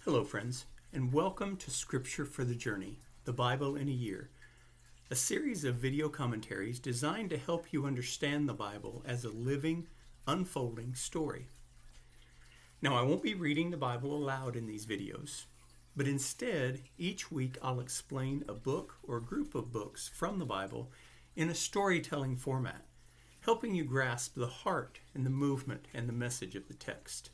Hello, friends, and welcome to Scripture for the Journey, the Bible in a Year, a series of video commentaries designed to help you understand the Bible as a living, unfolding story. Now, I won't be reading the Bible aloud in these videos, but instead, each week I'll explain a book or group of books from the Bible in a storytelling format, helping you grasp the heart and the movement and the message of the text.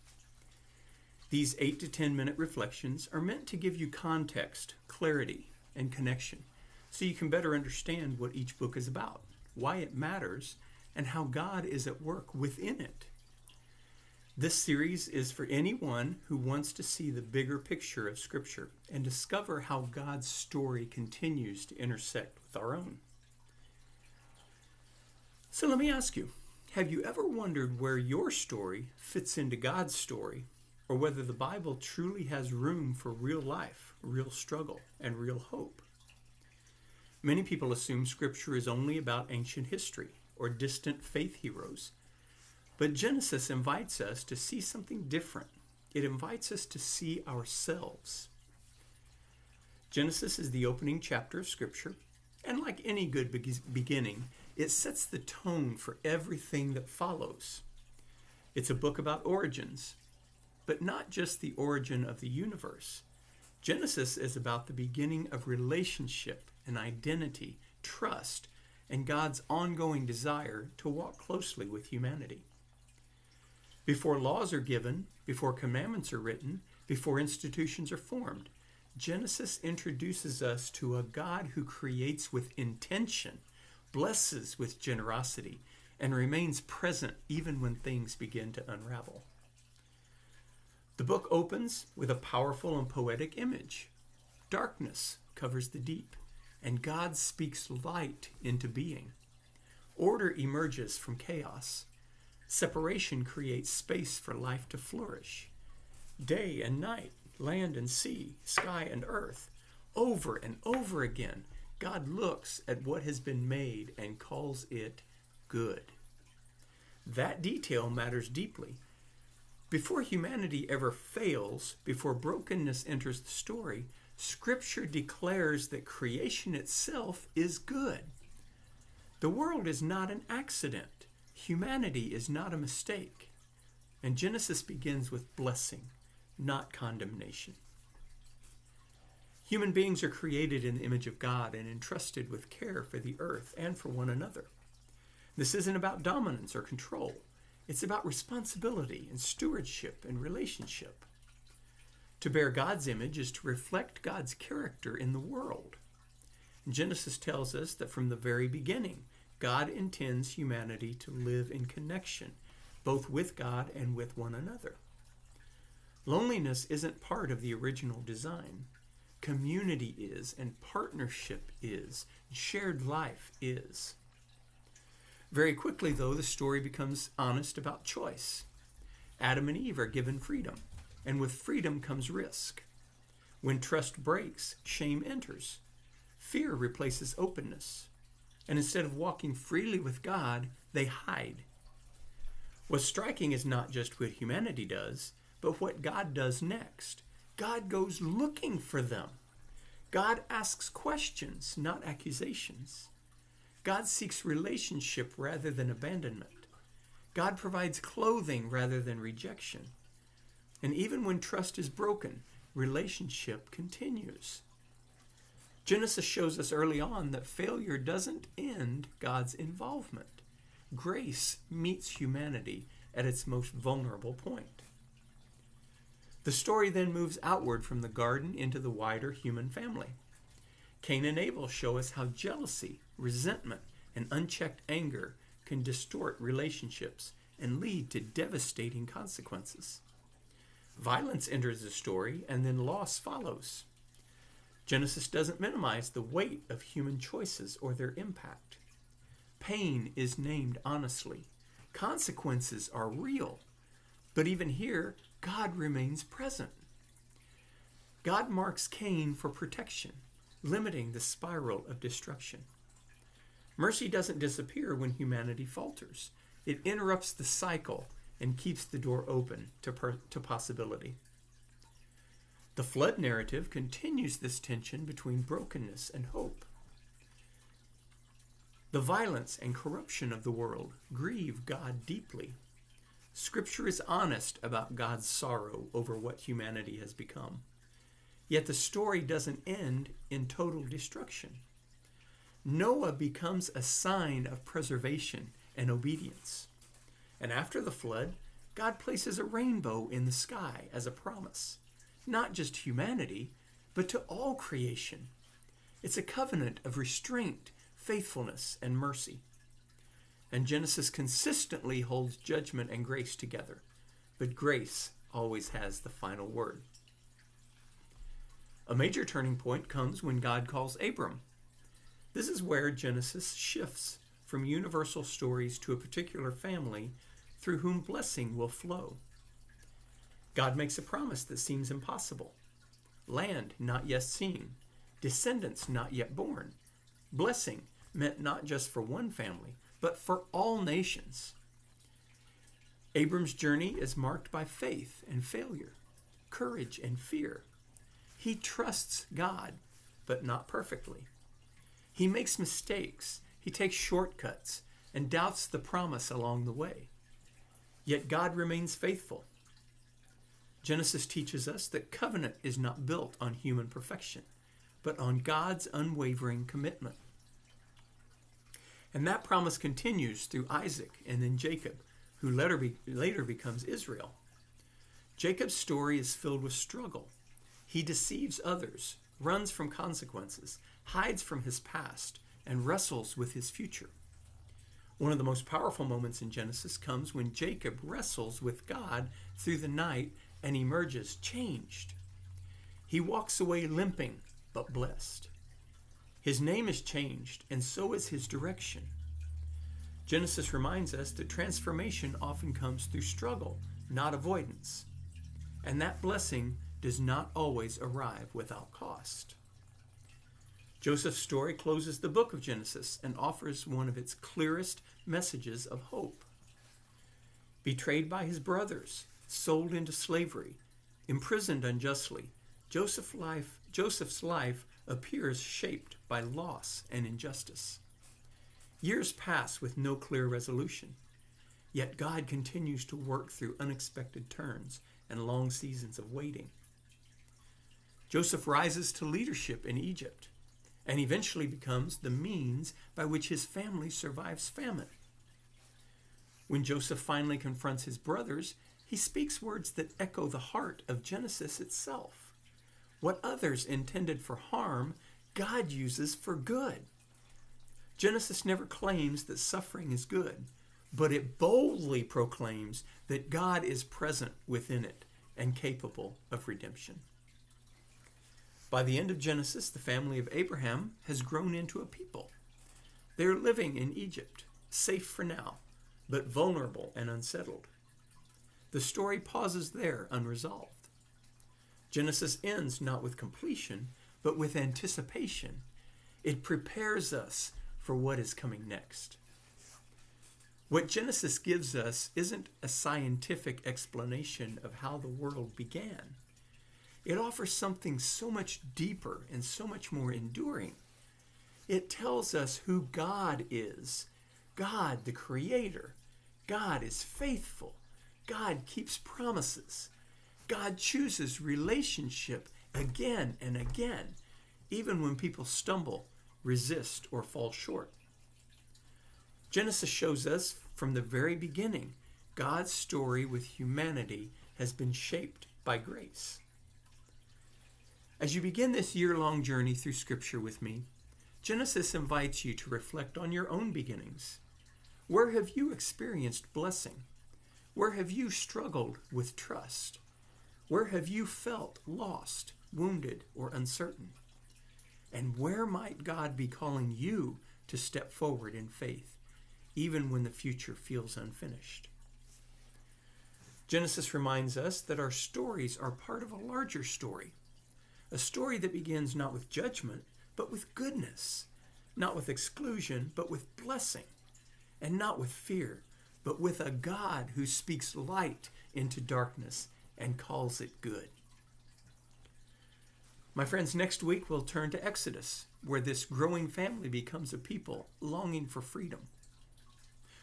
These 8 to 10 minute reflections are meant to give you context, clarity, and connection so you can better understand what each book is about, why it matters, and how God is at work within it. This series is for anyone who wants to see the bigger picture of Scripture and discover how God's story continues to intersect with our own. So let me ask you, have you ever wondered where your story fits into God's story, or whether the Bible truly has room for real life, real struggle, and real hope? Many people assume Scripture is only about ancient history or distant faith heroes. But Genesis invites us to see something different. It invites us to see ourselves. Genesis is the opening chapter of Scripture, and like any good beginning, it sets the tone for everything that follows. It's a book about origins, but not just the origin of the universe. Genesis is about the beginning of relationship and identity, trust, and God's ongoing desire to walk closely with humanity. Before laws are given, before commandments are written, before institutions are formed, Genesis introduces us to a God who creates with intention, blesses with generosity, and remains present even when things begin to unravel. The book opens with a powerful and poetic image. Darkness covers the deep, and God speaks light into being. Order emerges from chaos. Separation creates space for life to flourish. Day and night, land and sea, sky and earth. Over and over again, God looks at what has been made and calls it good. That detail matters deeply. Before humanity ever fails, before brokenness enters the story, Scripture declares that creation itself is good. The world is not an accident. Humanity is not a mistake. And Genesis begins with blessing, not condemnation. Human beings are created in the image of God and entrusted with care for the earth and for one another. This isn't about dominance or control. It's about responsibility and stewardship and relationship. To bear God's image is to reflect God's character in the world. Genesis tells us that from the very beginning, God intends humanity to live in connection, both with God and with one another. Loneliness isn't part of the original design. Community is, and partnership is, shared life is. Very quickly, though, the story becomes honest about choice. Adam and Eve are given freedom, and with freedom comes risk. When trust breaks, shame enters. Fear replaces openness. And instead of walking freely with God, they hide. What's striking is not just what humanity does, but what God does next. God goes looking for them. God asks questions, not accusations. God seeks relationship rather than abandonment. God provides clothing rather than rejection. And even when trust is broken, relationship continues. Genesis shows us early on that failure doesn't end God's involvement. Grace meets humanity at its most vulnerable point. The story then moves outward from the garden into the wider human family. Cain and Abel show us how jealousy, resentment, and unchecked anger can distort relationships and lead to devastating consequences. Violence enters the story, and then loss follows. Genesis doesn't minimize the weight of human choices or their impact. Pain is named honestly. Consequences are real. But even here, God remains present. God marks Cain for protection, limiting the spiral of destruction. Mercy doesn't disappear when humanity falters. It interrupts the cycle and keeps the door open to possibility. The flood narrative continues this tension between brokenness and hope. The violence and corruption of the world grieve God deeply. Scripture is honest about God's sorrow over what humanity has become. Yet the story doesn't end in total destruction. Noah becomes a sign of preservation and obedience. And after the flood, God places a rainbow in the sky as a promise, not just humanity, but to all creation. It's a covenant of restraint, faithfulness, and mercy. And Genesis consistently holds judgment and grace together, but grace always has the final word. A major turning point comes when God calls Abram. This is where Genesis shifts from universal stories to a particular family through whom blessing will flow. God makes a promise that seems impossible. Land not yet seen, descendants not yet born. Blessing meant not just for one family, but for all nations. Abram's journey is marked by faith and failure, courage and fear. He trusts God, but not perfectly. He makes mistakes, he takes shortcuts, and doubts the promise along the way. Yet God remains faithful. Genesis teaches us that covenant is not built on human perfection, but on God's unwavering commitment. And that promise continues through Isaac and then Jacob, who later becomes Israel. Jacob's story is filled with struggle. He deceives others, runs from consequences, hides from his past, and wrestles with his future. One of the most powerful moments in Genesis comes when Jacob wrestles with God through the night and emerges changed. He walks away limping, but blessed. His name is changed, and so is his direction. Genesis reminds us that transformation often comes through struggle, not avoidance. And that blessing does not always arrive without cost. Joseph's story closes the book of Genesis and offers one of its clearest messages of hope. Betrayed by his brothers, sold into slavery, imprisoned unjustly, Joseph's life appears shaped by loss and injustice. Years pass with no clear resolution, yet God continues to work through unexpected turns and long seasons of waiting. Joseph rises to leadership in Egypt and eventually becomes the means by which his family survives famine. When Joseph finally confronts his brothers, he speaks words that echo the heart of Genesis itself. What others intended for harm, God uses for good. Genesis never claims that suffering is good, but it boldly proclaims that God is present within it and capable of redemption. By the end of Genesis, the family of Abraham has grown into a people. They are living in Egypt, safe for now, but vulnerable and unsettled. The story pauses there, unresolved. Genesis ends not with completion, but with anticipation. It prepares us for what is coming next. What Genesis gives us isn't a scientific explanation of how the world began. It offers something so much deeper and so much more enduring. It tells us who God is. God, the Creator. God is faithful. God keeps promises. God chooses relationship again and again, even when people stumble, resist, or fall short. Genesis shows us from the very beginning, God's story with humanity has been shaped by grace. As you begin this year-long journey through Scripture with me, Genesis invites you to reflect on your own beginnings. Where have you experienced blessing? Where have you struggled with trust? Where have you felt lost, wounded, or uncertain? And where might God be calling you to step forward in faith, even when the future feels unfinished? Genesis reminds us that our stories are part of a larger story, a story that begins not with judgment, but with goodness, not with exclusion, but with blessing, and not with fear, but with a God who speaks light into darkness and calls it good. My friends, next week we'll turn to Exodus, where this growing family becomes a people longing for freedom.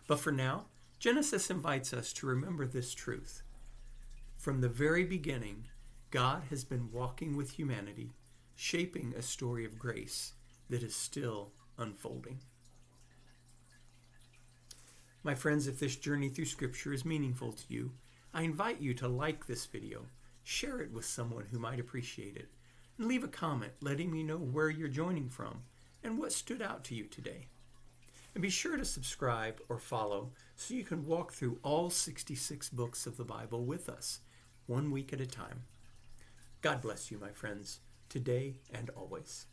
But for now, Genesis invites us to remember this truth. From the very beginning, God has been walking with humanity, shaping a story of grace that is still unfolding. My friends, if this journey through Scripture is meaningful to you, I invite you to like this video, share it with someone who might appreciate it, and leave a comment letting me know where you're joining from and what stood out to you today. And be sure to subscribe or follow so you can walk through all 66 books of the Bible with us, 1 week at a time. God bless you, my friends, today and always.